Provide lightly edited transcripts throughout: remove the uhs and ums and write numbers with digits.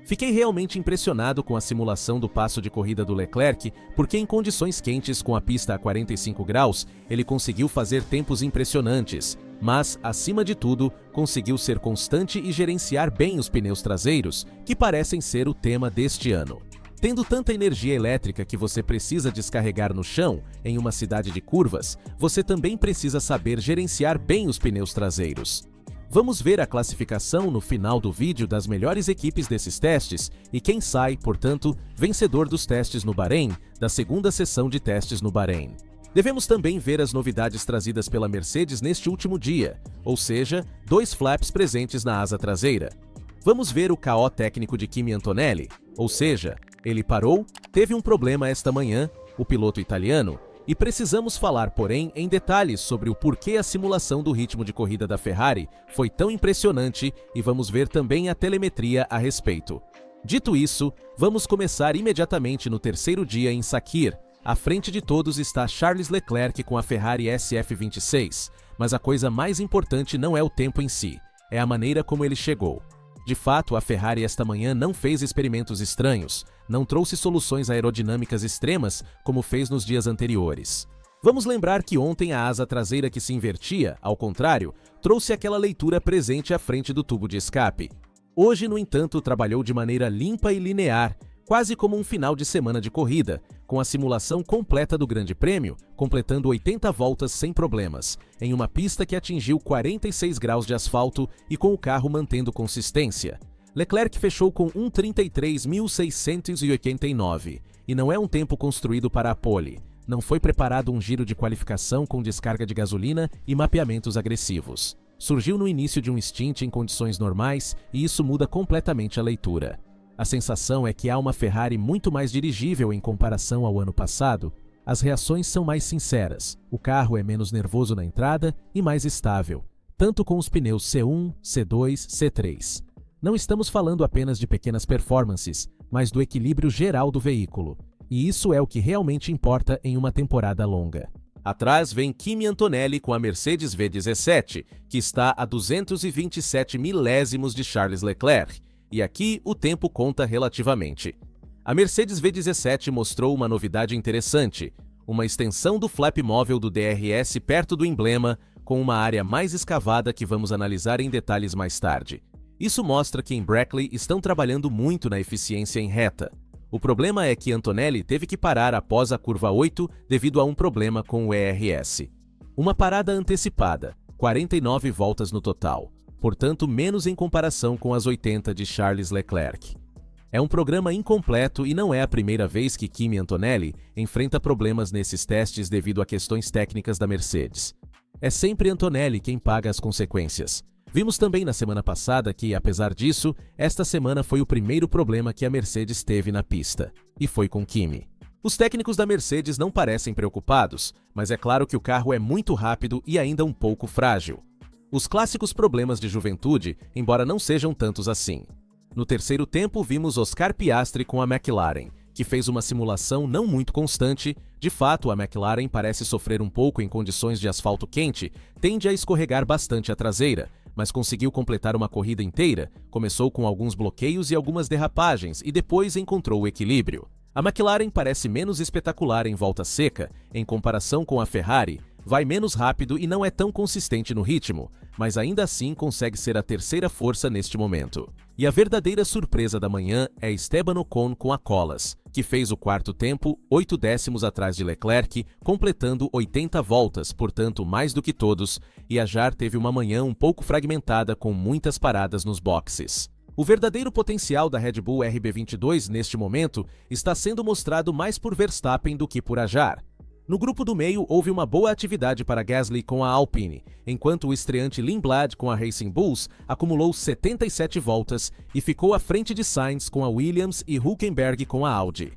Fiquei realmente impressionado com a simulação do passo de corrida do Leclerc, porque em condições quentes com a pista a 45 graus, ele conseguiu fazer tempos impressionantes, mas, acima de tudo, conseguiu ser constante e gerenciar bem os pneus traseiros, que parecem ser o tema deste ano. Tendo tanta energia elétrica que você precisa descarregar no chão, em uma cidade de curvas, você também precisa saber gerenciar bem os pneus traseiros. Vamos ver a classificação no final do vídeo das melhores equipes desses testes e quem sai, portanto, vencedor dos testes no Bahrein, da segunda sessão de testes no Bahrein. Devemos também ver as novidades trazidas pela Mercedes neste último dia, ou seja, 2 flaps presentes na asa traseira. Vamos ver o KO técnico de Kimi Antonelli, ou seja, ele parou, teve um problema esta manhã, o piloto italiano, e precisamos falar, porém, em detalhes sobre o porquê a simulação do ritmo de corrida da Ferrari foi tão impressionante e vamos ver também a telemetria a respeito. Dito isso, vamos começar imediatamente no terceiro dia em Sakhir. À frente de todos está Charles Leclerc com a Ferrari SF26, mas a coisa mais importante não é o tempo em si, é a maneira como ele chegou. De fato, a Ferrari esta manhã não fez experimentos estranhos, não trouxe soluções aerodinâmicas extremas como fez nos dias anteriores. Vamos lembrar que ontem a asa traseira que se invertia, ao contrário, trouxe aquela leitura presente à frente do tubo de escape. Hoje, no entanto, trabalhou de maneira limpa e linear, quase como um final de semana de corrida, com a simulação completa do Grande Prêmio, completando 80 voltas sem problemas, em uma pista que atingiu 46 graus de asfalto e com o carro mantendo consistência. Leclerc fechou com 1:33.689, e não é um tempo construído para a pole. Não foi preparado um giro de qualificação com descarga de gasolina e mapeamentos agressivos. Surgiu no início de um stint em condições normais e isso muda completamente a leitura. A sensação é que há uma Ferrari muito mais dirigível em comparação ao ano passado. As reações são mais sinceras, o carro é menos nervoso na entrada e mais estável, tanto com os pneus C1, C2, C3. Não estamos falando apenas de pequenas performances, mas do equilíbrio geral do veículo. E isso é o que realmente importa em uma temporada longa. Atrás vem Kimi Antonelli com a Mercedes V17, que está a 227 milésimos de Charles Leclerc. E aqui o tempo conta relativamente. A Mercedes V17 mostrou uma novidade interessante, uma extensão do flap móvel do DRS perto do emblema, com uma área mais escavada que vamos analisar em detalhes mais tarde. Isso mostra que em Brackley estão trabalhando muito na eficiência em reta. O problema é que Antonelli teve que parar após a curva 8 devido a um problema com o ERS. Uma parada antecipada, 49 voltas no total. Portanto, menos em comparação com as 80 de Charles Leclerc. É um programa incompleto e não é a primeira vez que Kimi Antonelli enfrenta problemas nesses testes devido a questões técnicas da Mercedes. É sempre Antonelli quem paga as consequências. Vimos também na semana passada que, apesar disso, esta semana foi o primeiro problema que a Mercedes teve na pista, e foi com Kimi. Os técnicos da Mercedes não parecem preocupados, mas é claro que o carro é muito rápido e ainda um pouco frágil. Os clássicos problemas de juventude, embora não sejam tantos assim. No terceiro tempo, vimos Oscar Piastri com a McLaren, que fez uma simulação não muito constante. De fato, a McLaren parece sofrer um pouco em condições de asfalto quente, tende a escorregar bastante a traseira, mas conseguiu completar uma corrida inteira, começou com alguns bloqueios e algumas derrapagens e depois encontrou o equilíbrio. A McLaren parece menos espetacular em volta seca, em comparação com a Ferrari, vai menos rápido e não é tão consistente no ritmo, mas ainda assim consegue ser a terceira força neste momento. E a verdadeira surpresa da manhã é Esteban Ocon com a Colas, que fez o quarto tempo 8 décimos atrás de Leclerc, completando 80 voltas, portanto mais do que todos, e a Jar teve uma manhã um pouco fragmentada com muitas paradas nos boxes. O verdadeiro potencial da Red Bull RB22 neste momento está sendo mostrado mais por Verstappen do que por Ajar. No grupo do meio, houve uma boa atividade para Gasly com a Alpine, enquanto o estreante Lindblad com a Racing Bulls acumulou 77 voltas e ficou à frente de Sainz com a Williams e Hülkenberg com a Audi.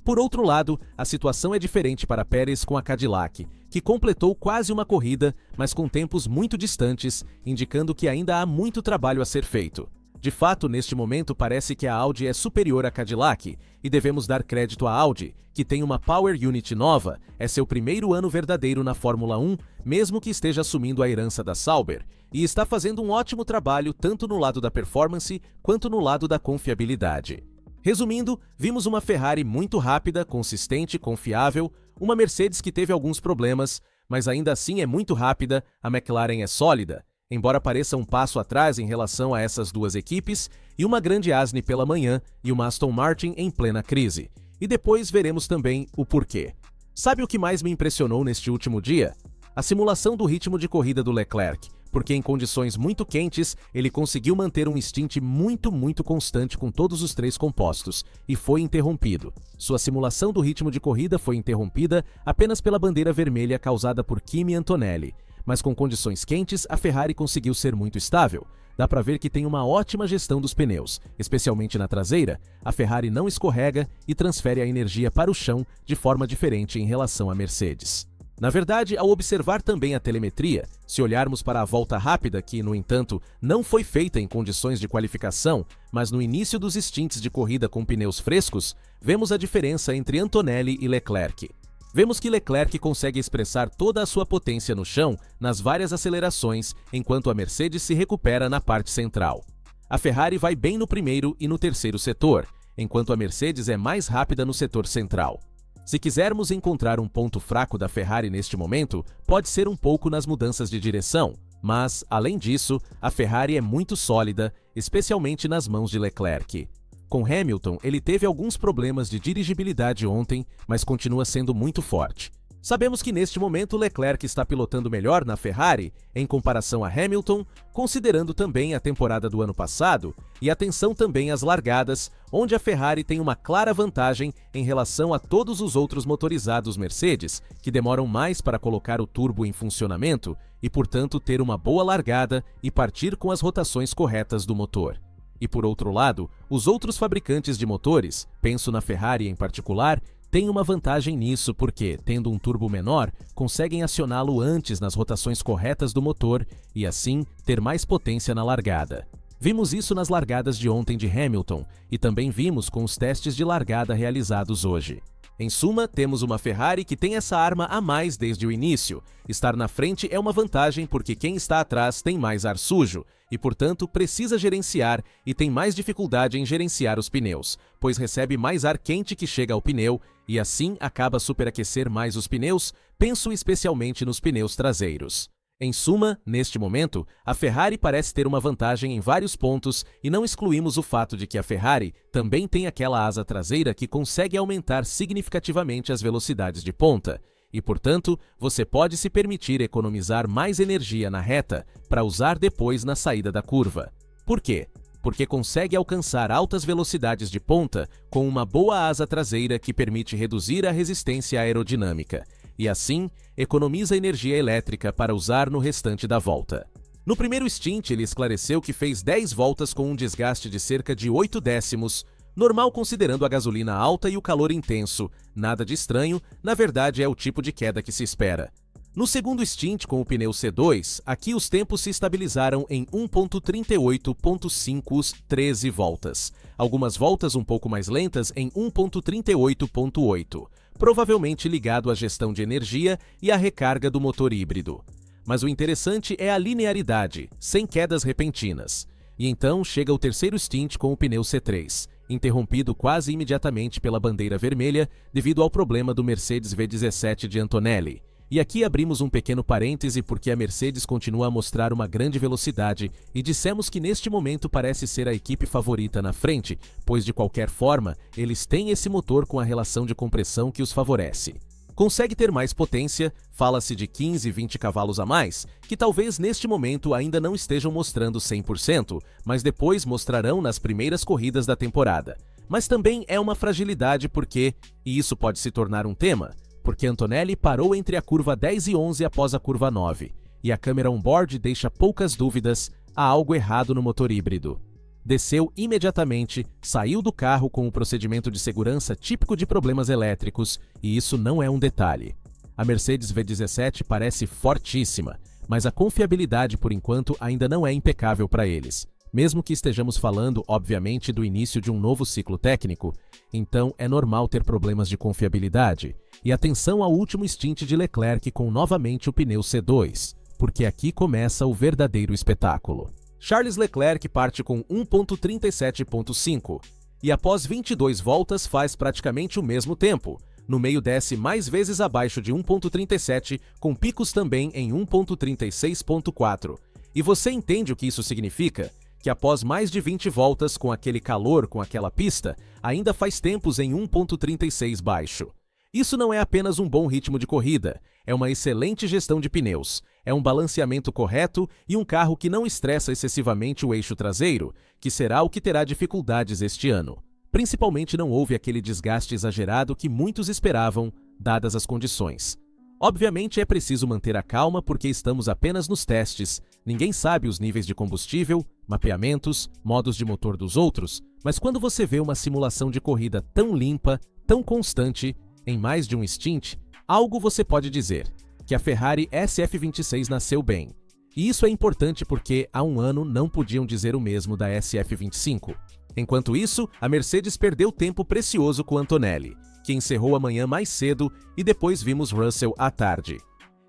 Por outro lado, a situação é diferente para Pérez com a Cadillac, que completou quase uma corrida, mas com tempos muito distantes, indicando que ainda há muito trabalho a ser feito. De fato, neste momento parece que a Audi é superior à Cadillac, e devemos dar crédito à Audi, que tem uma Power Unit nova, é seu primeiro ano verdadeiro na Fórmula 1, mesmo que esteja assumindo a herança da Sauber, e está fazendo um ótimo trabalho tanto no lado da performance quanto no lado da confiabilidade. Resumindo, vimos uma Ferrari muito rápida, consistente, confiável, uma Mercedes que teve alguns problemas, mas ainda assim é muito rápida, a McLaren é sólida, embora pareça um passo atrás em relação a essas duas equipes, e uma grande Asne pela manhã e uma Aston Martin em plena crise. E depois veremos também o porquê. Sabe o que mais me impressionou neste último dia? A simulação do ritmo de corrida do Leclerc, porque em condições muito quentes ele conseguiu manter um stint muito constante com todos os três compostos, e foi interrompido. Sua simulação do ritmo de corrida foi interrompida apenas pela bandeira vermelha causada por Kimi Antonelli. Mas com condições quentes, a Ferrari conseguiu ser muito estável. Dá para ver que tem uma ótima gestão dos pneus, especialmente na traseira. A Ferrari não escorrega e transfere a energia para o chão de forma diferente em relação à Mercedes. Na verdade, ao observar também a telemetria, se olharmos para a volta rápida, que, no entanto, não foi feita em condições de qualificação, mas no início dos stints de corrida com pneus frescos, vemos a diferença entre Antonelli e Leclerc. Vemos que Leclerc consegue expressar toda a sua potência no chão nas várias acelerações, enquanto a Mercedes se recupera na parte central. A Ferrari vai bem no primeiro e no terceiro setor, enquanto a Mercedes é mais rápida no setor central. Se quisermos encontrar um ponto fraco da Ferrari neste momento, pode ser um pouco nas mudanças de direção, mas, além disso, a Ferrari é muito sólida, especialmente nas mãos de Leclerc. Com Hamilton, ele teve alguns problemas de dirigibilidade ontem, mas continua sendo muito forte. Sabemos que neste momento Leclerc está pilotando melhor na Ferrari em comparação a Hamilton, considerando também a temporada do ano passado, e atenção também às largadas, onde a Ferrari tem uma clara vantagem em relação a todos os outros motorizados Mercedes, que demoram mais para colocar o turbo em funcionamento e, portanto, ter uma boa largada e partir com as rotações corretas do motor. E por outro lado, os outros fabricantes de motores, penso na Ferrari em particular, têm uma vantagem nisso porque, tendo um turbo menor, conseguem acioná-lo antes nas rotações corretas do motor e assim ter mais potência na largada. Vimos isso nas largadas de ontem de Hamilton e também vimos com os testes de largada realizados hoje. Em suma, temos uma Ferrari que tem essa arma a mais desde o início. Estar na frente é uma vantagem porque quem está atrás tem mais ar sujo e, portanto, precisa gerenciar e tem mais dificuldade em gerenciar os pneus, pois recebe mais ar quente que chega ao pneu e assim acaba superaquecer mais os pneus, penso especialmente nos pneus traseiros. Em suma, neste momento, a Ferrari parece ter uma vantagem em vários pontos e não excluímos o fato de que a Ferrari também tem aquela asa traseira que consegue aumentar significativamente as velocidades de ponta e, portanto, você pode se permitir economizar mais energia na reta para usar depois na saída da curva. Por quê? Porque consegue alcançar altas velocidades de ponta com uma boa asa traseira que permite reduzir a resistência aerodinâmica e, assim, economiza energia elétrica para usar no restante da volta. No primeiro stint, ele esclareceu que fez 10 voltas com um desgaste de cerca de 8 décimos, normal considerando a gasolina alta e o calor intenso, nada de estranho, na verdade é o tipo de queda que se espera. No segundo stint com o pneu C2, aqui os tempos se estabilizaram em 1.38.5 13 voltas, algumas voltas um pouco mais lentas em 1.38.8, provavelmente ligado à gestão de energia e à recarga do motor híbrido. Mas o interessante é a linearidade, sem quedas repentinas. E então chega o terceiro stint com o pneu C3, interrompido quase imediatamente pela bandeira vermelha devido ao problema do Mercedes V17 de Antonelli. E aqui abrimos um pequeno parêntese porque a Mercedes continua a mostrar uma grande velocidade e dissemos que neste momento parece ser a equipe favorita na frente, pois de qualquer forma, eles têm esse motor com a relação de compressão que os favorece. Consegue ter mais potência, fala-se de 15, 20 cavalos a mais, que talvez neste momento ainda não estejam mostrando 100%, mas depois mostrarão nas primeiras corridas da temporada. Mas também é uma fragilidade porque, e isso pode se tornar um tema, porque Antonelli parou entre a curva 10 e 11 após a curva 9, e a câmera on-board deixa poucas dúvidas, há algo errado no motor híbrido. Desceu imediatamente, saiu do carro com o procedimento de segurança típico de problemas elétricos, e isso não é um detalhe. A Mercedes V17 parece fortíssima, mas a confiabilidade por enquanto ainda não é impecável para eles. Mesmo que estejamos falando, obviamente, do início de um novo ciclo técnico, então é normal ter problemas de confiabilidade. E atenção ao último stint de Leclerc com novamente o pneu C2, porque aqui começa o verdadeiro espetáculo. Charles Leclerc parte com 1.37.5 e após 22 voltas faz praticamente o mesmo tempo. No meio desce mais vezes abaixo de 1.37, com picos também em 1.36.4. E você entende o que isso significa? Que após mais de 20 voltas com aquele calor, com aquela pista, ainda faz tempos em 1.36 baixo. Isso não é apenas um bom ritmo de corrida, é uma excelente gestão de pneus, é um balanceamento correto e um carro que não estressa excessivamente o eixo traseiro, que será o que terá dificuldades este ano. Principalmente não houve aquele desgaste exagerado que muitos esperavam, dadas as condições. Obviamente é preciso manter a calma porque estamos apenas nos testes, ninguém sabe os níveis de combustível, mapeamentos, modos de motor dos outros, mas quando você vê uma simulação de corrida tão limpa, tão constante, em mais de um stint, algo você pode dizer, que a Ferrari SF26 nasceu bem. E isso é importante porque há um ano não podiam dizer o mesmo da SF25. Enquanto isso, a Mercedes perdeu tempo precioso com Antonelli, que encerrou a manhã mais cedo e depois vimos Russell à tarde.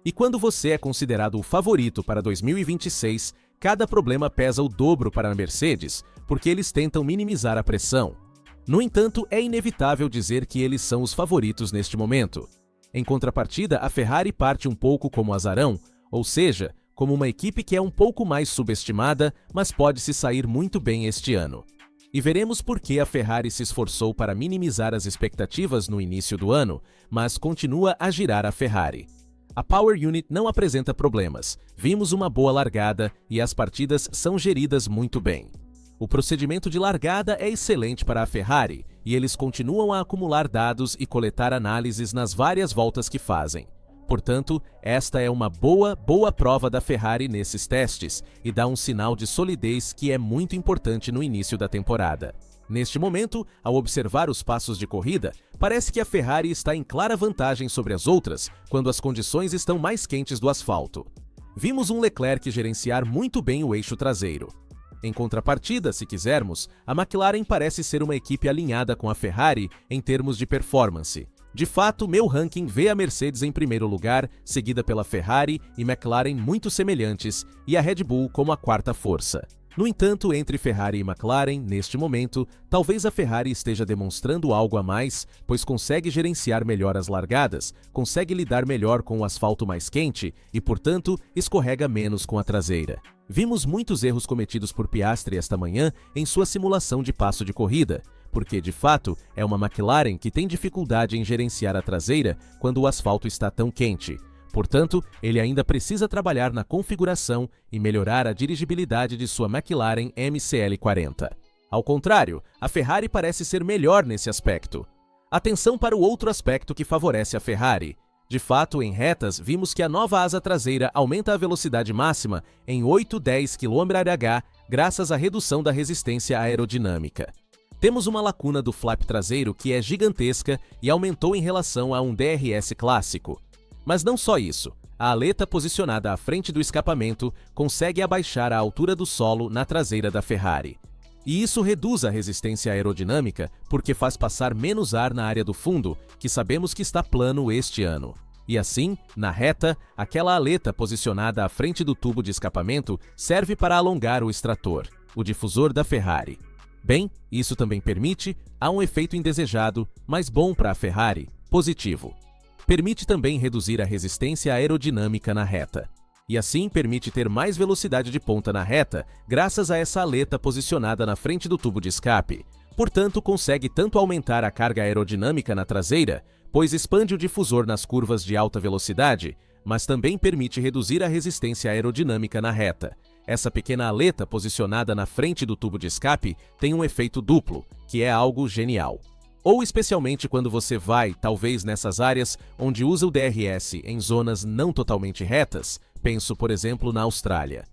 E quando você é considerado o favorito para 2026, cada problema pesa o dobro para a Mercedes, porque eles tentam minimizar a pressão. No entanto, é inevitável dizer que eles são os favoritos neste momento. Em contrapartida, a Ferrari parte um pouco como azarão, ou seja, como uma equipe que é um pouco mais subestimada, mas pode se sair muito bem este ano. E veremos por que a Ferrari se esforçou para minimizar as expectativas no início do ano, mas continua a girar a Ferrari. A Power Unit não apresenta problemas, vimos uma boa largada e as partidas são geridas muito bem. O procedimento de largada é excelente para a Ferrari e eles continuam a acumular dados e coletar análises nas várias voltas que fazem. Portanto, esta é uma boa prova da Ferrari nesses testes e dá um sinal de solidez que é muito importante no início da temporada. Neste momento, ao observar os passos de corrida, parece que a Ferrari está em clara vantagem sobre as outras quando as condições estão mais quentes do asfalto. Vimos um Leclerc gerenciar muito bem o eixo traseiro. Em contrapartida, se quisermos, a McLaren parece ser uma equipe alinhada com a Ferrari em termos de performance. De fato, meu ranking vê a Mercedes em primeiro lugar, seguida pela Ferrari e McLaren muito semelhantes, e a Red Bull como a quarta força. No entanto, entre Ferrari e McLaren, neste momento, talvez a Ferrari esteja demonstrando algo a mais, pois consegue gerenciar melhor as largadas, consegue lidar melhor com o asfalto mais quente e, portanto, escorrega menos com a traseira. Vimos muitos erros cometidos por Piastri esta manhã em sua simulação de passo de corrida, porque, de fato, é uma McLaren que tem dificuldade em gerenciar a traseira quando o asfalto está tão quente. Portanto, ele ainda precisa trabalhar na configuração e melhorar a dirigibilidade de sua McLaren MCL40. Ao contrário, a Ferrari parece ser melhor nesse aspecto. Atenção para o outro aspecto que favorece a Ferrari. De fato, em retas, vimos que a nova asa traseira aumenta a velocidade máxima em 8-10 km/h graças à redução da resistência aerodinâmica. Temos uma lacuna do flap traseiro que é gigantesca e aumentou em relação a um DRS clássico. Mas não só isso, a aleta posicionada à frente do escapamento consegue abaixar a altura do solo na traseira da Ferrari. E isso reduz a resistência aerodinâmica porque faz passar menos ar na área do fundo, que sabemos que está plano este ano. E assim, na reta, aquela aleta posicionada à frente do tubo de escapamento serve para alongar o extrator, o difusor da Ferrari. Bem, isso também permite, há um efeito indesejado, mas bom para a Ferrari, positivo. Permite também reduzir a resistência aerodinâmica na reta. E assim permite ter mais velocidade de ponta na reta, graças a essa aleta posicionada na frente do tubo de escape. Portanto, consegue tanto aumentar a carga aerodinâmica na traseira, pois expande o difusor nas curvas de alta velocidade, mas também permite reduzir a resistência aerodinâmica na reta. Essa pequena aleta posicionada na frente do tubo de escape tem um efeito duplo, que é algo genial. Ou especialmente quando você vai, talvez nessas áreas onde usa o DRS em zonas não totalmente retas, penso por exemplo na Austrália.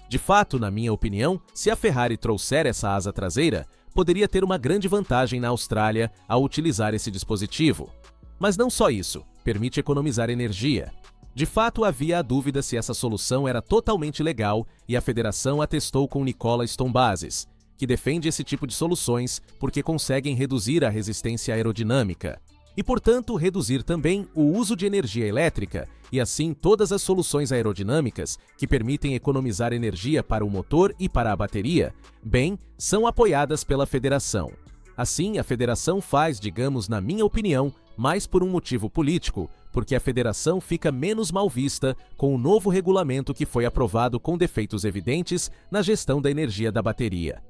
De fato, na minha opinião, se a Ferrari trouxer essa asa traseira, poderia ter uma grande vantagem na Austrália ao utilizar esse dispositivo. Mas não só isso, permite economizar energia. De fato, havia a dúvida se essa solução era totalmente legal e a federação a testou com Nikola Stombazes, que defende esse tipo de soluções porque conseguem reduzir a resistência aerodinâmica e, portanto, reduzir também o uso de energia elétrica e, assim, todas as soluções aerodinâmicas que permitem economizar energia para o motor e para a bateria, bem, são apoiadas pela federação. Assim, a federação faz, digamos, na minha opinião, mais por um motivo político, porque a federação fica menos mal vista com o novo regulamento que foi aprovado com defeitos evidentes na gestão da energia da bateria.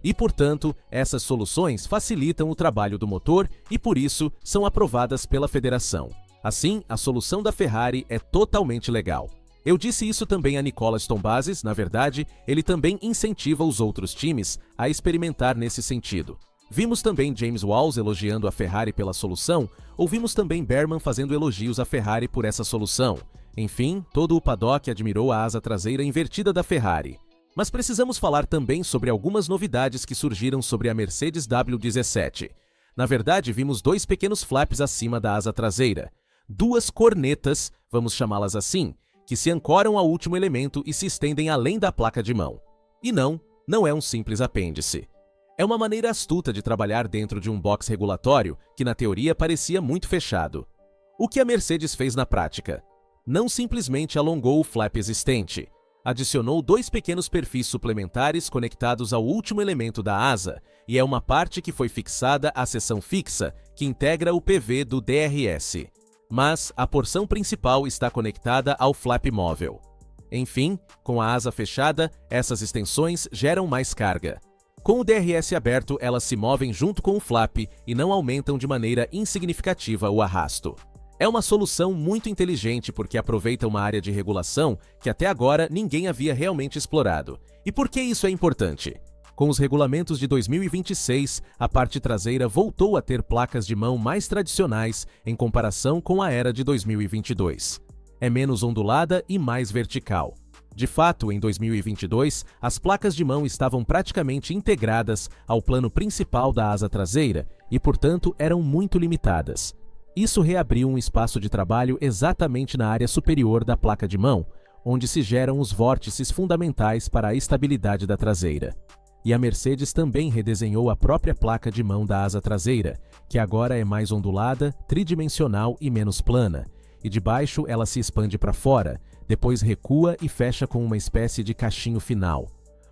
E, portanto, essas soluções facilitam o trabalho do motor e, por isso, são aprovadas pela federação. Assim, a solução da Ferrari é totalmente legal. Eu disse isso também a Nikola Stombazes, na verdade, ele também incentiva os outros times a experimentar nesse sentido. Vimos também James Walls elogiando a Ferrari pela solução, ouvimos também Behrman fazendo elogios à Ferrari por essa solução. Enfim, todo o paddock admirou a asa traseira invertida da Ferrari. Mas precisamos falar também sobre algumas novidades que surgiram sobre a Mercedes W17. Na verdade, vimos dois pequenos flaps acima da asa traseira. Duas cornetas, vamos chamá-las assim, que se ancoram ao último elemento e se estendem além da placa de mão. E não é um simples apêndice. É uma maneira astuta de trabalhar dentro de um box regulatório que na teoria parecia muito fechado. O que a Mercedes fez na prática? Não simplesmente alongou o flap existente. Adicionou dois pequenos perfis suplementares conectados ao último elemento da asa, e é uma parte que foi fixada à seção fixa, que integra o PV do DRS. Mas a porção principal está conectada ao flap móvel. Enfim, com a asa fechada, essas extensões geram mais carga. Com o DRS aberto, elas se movem junto com o flap e não aumentam de maneira insignificativa o arrasto. É uma solução muito inteligente porque aproveita uma área de regulação que até agora ninguém havia realmente explorado. E por que isso é importante? Com os regulamentos de 2026, a parte traseira voltou a ter placas de mão mais tradicionais em comparação com a era de 2022. É menos ondulada e mais vertical. De fato, em 2022, as placas de mão estavam praticamente integradas ao plano principal da asa traseira e, portanto, eram muito limitadas. Isso reabriu um espaço de trabalho exatamente na área superior da placa de mão, onde se geram os vórtices fundamentais para a estabilidade da traseira. E a Mercedes também redesenhou a própria placa de mão da asa traseira, que agora é mais ondulada, tridimensional e menos plana, e de baixo ela se expande para fora, depois recua e fecha com uma espécie de cachinho final.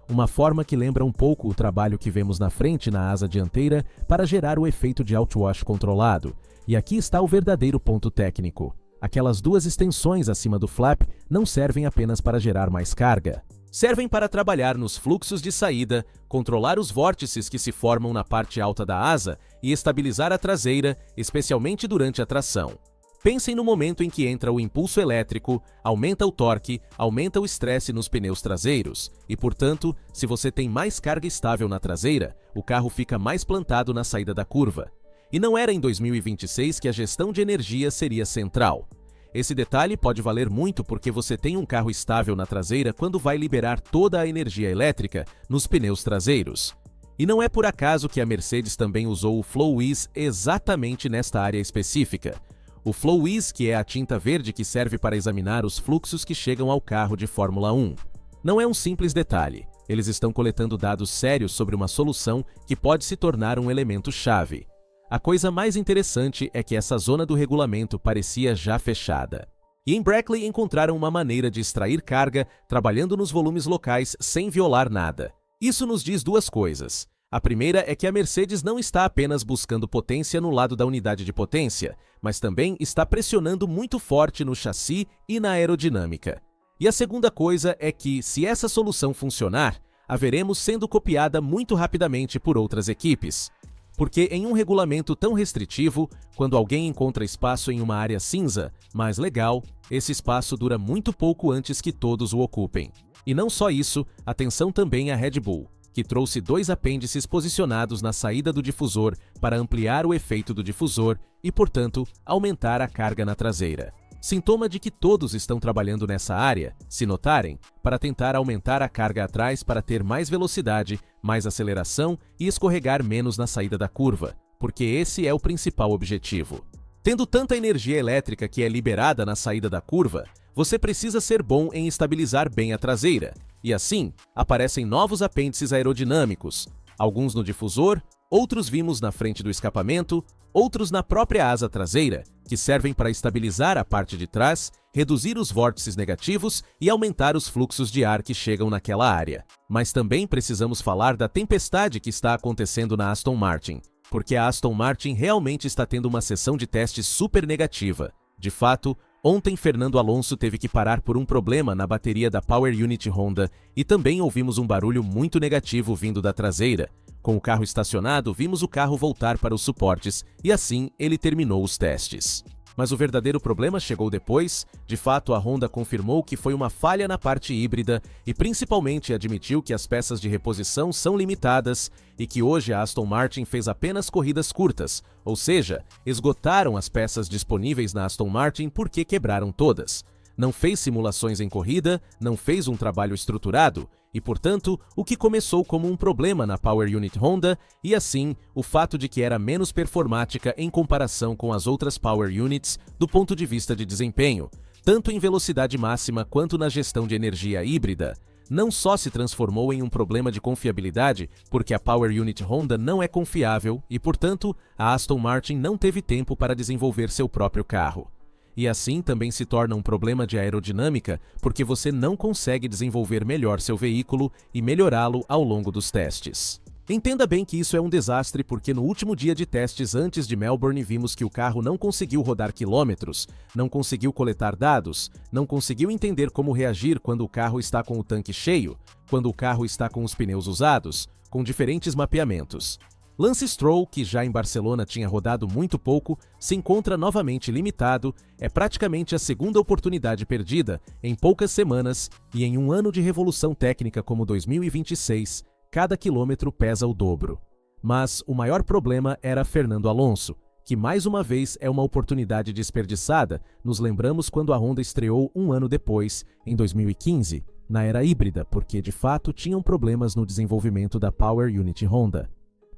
Uma forma que lembra um pouco o trabalho que vemos na frente na asa dianteira para gerar o efeito de outwash controlado. E aqui está o verdadeiro ponto técnico. Aquelas duas extensões acima do flap não servem apenas para gerar mais carga. Servem para trabalhar nos fluxos de saída, controlar os vórtices que se formam na parte alta da asa e estabilizar a traseira, especialmente durante a tração. Pensem no momento em que entra o impulso elétrico, aumenta o torque, aumenta o estresse nos pneus traseiros e, portanto, se você tem mais carga estável na traseira, o carro fica mais plantado na saída da curva. E não era em 2026 que a gestão de energia seria central. Esse detalhe pode valer muito porque você tem um carro estável na traseira quando vai liberar toda a energia elétrica nos pneus traseiros. E não é por acaso que a Mercedes também usou o FlowWiz exatamente nesta área específica. O FlowWiz, que é a tinta verde que serve para examinar os fluxos que chegam ao carro de Fórmula 1. Não é um simples detalhe. Eles estão coletando dados sérios sobre uma solução que pode se tornar um elemento-chave. A coisa mais interessante é que essa zona do regulamento parecia já fechada. E em Brackley encontraram uma maneira de extrair carga trabalhando nos volumes locais sem violar nada. Isso nos diz duas coisas. A primeira é que a Mercedes não está apenas buscando potência no lado da unidade de potência, mas também está pressionando muito forte no chassi e na aerodinâmica. E a segunda coisa é que, se essa solução funcionar, a veremos sendo copiada muito rapidamente por outras equipes. Porque em um regulamento tão restritivo, quando alguém encontra espaço em uma área cinza, mais legal, esse espaço dura muito pouco antes que todos o ocupem. E não só isso, atenção também à Red Bull, que trouxe dois apêndices posicionados na saída do difusor para ampliar o efeito do difusor e, portanto, aumentar a carga na traseira. Sintoma de que todos estão trabalhando nessa área, se notarem, para tentar aumentar a carga atrás para ter mais velocidade, mais aceleração e escorregar menos na saída da curva, porque esse é o principal objetivo. Tendo tanta energia elétrica que é liberada na saída da curva, você precisa ser bom em estabilizar bem a traseira, e assim, aparecem novos apêndices aerodinâmicos, alguns no difusor, outros vimos na frente do escapamento, outros na própria asa traseira, que servem para estabilizar a parte de trás, reduzir os vórtices negativos e aumentar os fluxos de ar que chegam naquela área. Mas também precisamos falar da tempestade que está acontecendo na Aston Martin, porque a Aston Martin realmente está tendo uma sessão de testes super negativa. De fato, ontem Fernando Alonso teve que parar por um problema na bateria da Power Unit Honda e também ouvimos um barulho muito negativo vindo da traseira. Com o carro estacionado, vimos o carro voltar para os suportes e assim ele terminou os testes. Mas o verdadeiro problema chegou depois. De fato, a Honda confirmou que foi uma falha na parte híbrida e principalmente admitiu que as peças de reposição são limitadas e que hoje a Aston Martin fez apenas corridas curtas, ou seja, esgotaram as peças disponíveis na Aston Martin porque quebraram todas. Não fez simulações em corrida, não fez um trabalho estruturado, e portanto, o que começou como um problema na Power Unit Honda, e assim, o fato de que era menos performática em comparação com as outras Power Units do ponto de vista de desempenho, tanto em velocidade máxima quanto na gestão de energia híbrida, não só se transformou em um problema de confiabilidade, porque a Power Unit Honda não é confiável e, portanto, a Aston Martin não teve tempo para desenvolver seu próprio carro. E assim também se torna um problema de aerodinâmica, porque você não consegue desenvolver melhor seu veículo e melhorá-lo ao longo dos testes. Entenda bem que isso é um desastre porque no último dia de testes antes de Melbourne vimos que o carro não conseguiu rodar quilômetros, não conseguiu coletar dados, não conseguiu entender como reagir quando o carro está com o tanque cheio, quando o carro está com os pneus usados, com diferentes mapeamentos. Lance Stroll, que já em Barcelona tinha rodado muito pouco, se encontra novamente limitado, é praticamente a segunda oportunidade perdida em poucas semanas e em um ano de revolução técnica como 2026, cada quilômetro pesa o dobro. Mas o maior problema era Fernando Alonso, que mais uma vez é uma oportunidade desperdiçada, nos lembramos quando a Honda estreou um ano depois, em 2015, na era híbrida, porque de fato tinham problemas no desenvolvimento da Power Unit Honda.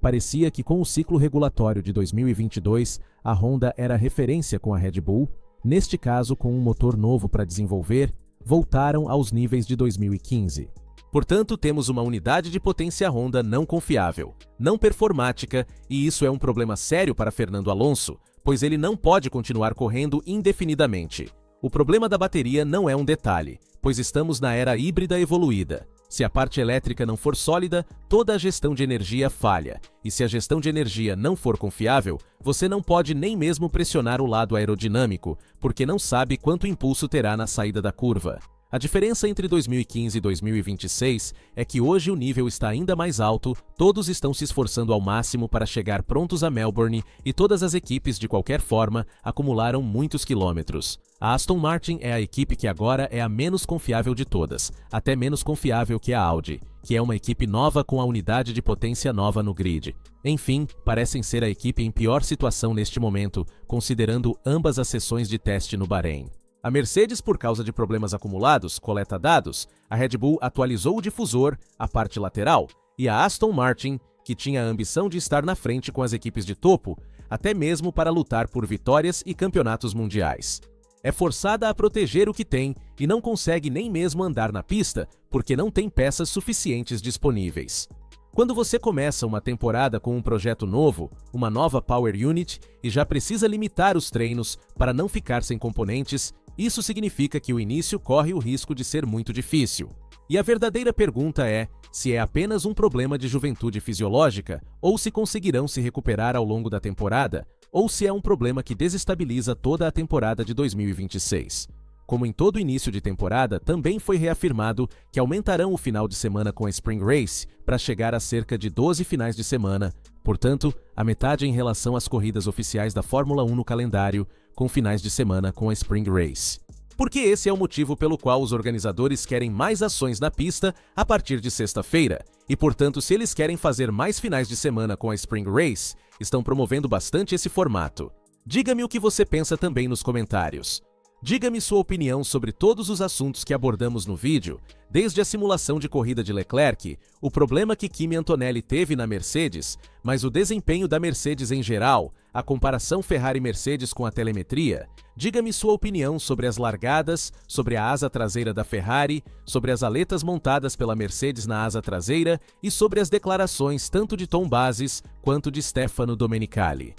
Parecia que com o ciclo regulatório de 2022, a Honda era referência com a Red Bull, neste caso com um motor novo para desenvolver, voltaram aos níveis de 2015. Portanto, temos uma unidade de potência Honda não confiável, não performática, e isso é um problema sério para Fernando Alonso, pois ele não pode continuar correndo indefinidamente. O problema da bateria não é um detalhe, pois estamos na era híbrida evoluída. Se a parte elétrica não for sólida, toda a gestão de energia falha, e se a gestão de energia não for confiável, você não pode nem mesmo pressionar o lado aerodinâmico, porque não sabe quanto impulso terá na saída da curva. A diferença entre 2015 e 2026 é que hoje o nível está ainda mais alto, todos estão se esforçando ao máximo para chegar prontos a Melbourne e todas as equipes, de qualquer forma, acumularam muitos quilômetros. A Aston Martin é a equipe que agora é a menos confiável de todas, até menos confiável que a Audi, que é uma equipe nova com a unidade de potência nova no grid. Enfim, parecem ser a equipe em pior situação neste momento, considerando ambas as sessões de teste no Bahrein. A Mercedes, por causa de problemas acumulados, coleta dados, a Red Bull atualizou o difusor, a parte lateral, e a Aston Martin, que tinha a ambição de estar na frente com as equipes de topo, até mesmo para lutar por vitórias e campeonatos mundiais. É forçada a proteger o que tem e não consegue nem mesmo andar na pista porque não tem peças suficientes disponíveis. Quando você começa uma temporada com um projeto novo, uma nova Power Unit, e já precisa limitar os treinos para não ficar sem componentes, isso significa que o início corre o risco de ser muito difícil. E a verdadeira pergunta é se é apenas um problema de juventude fisiológica ou se conseguirão se recuperar ao longo da temporada, ou se é um problema que desestabiliza toda a temporada de 2026. Como em todo início de temporada, também foi reafirmado que aumentarão o final de semana com a Spring Race para chegar a cerca de 12 finais de semana, portanto, a metade em relação às corridas oficiais da Fórmula 1 no calendário, com finais de semana com a Spring Race. Porque esse é o motivo pelo qual os organizadores querem mais ações na pista a partir de sexta-feira, e portanto, se eles querem fazer mais finais de semana com a Spring Race, estão promovendo bastante esse formato. Diga-me o que você pensa também nos comentários. Diga-me sua opinião sobre todos os assuntos que abordamos no vídeo, desde a simulação de corrida de Leclerc, o problema que Kimi Antonelli teve na Mercedes, mas o desempenho da Mercedes em geral, a comparação Ferrari-Mercedes com a telemetria, diga-me sua opinião sobre as largadas, sobre a asa traseira da Ferrari, sobre as aletas montadas pela Mercedes na asa traseira e sobre as declarações tanto de Tom Bases quanto de Stefano Domenicali.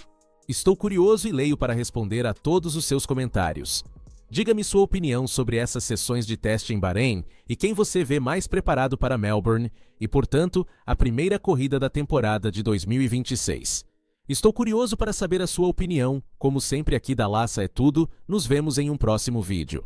Estou curioso e leio para responder a todos os seus comentários. Diga-me sua opinião sobre essas sessões de teste em Bahrein e quem você vê mais preparado para Melbourne e, portanto, a primeira corrida da temporada de 2026. Estou curioso para saber a sua opinião. Como sempre aqui da Lassa é Tudo, nos vemos em um próximo vídeo.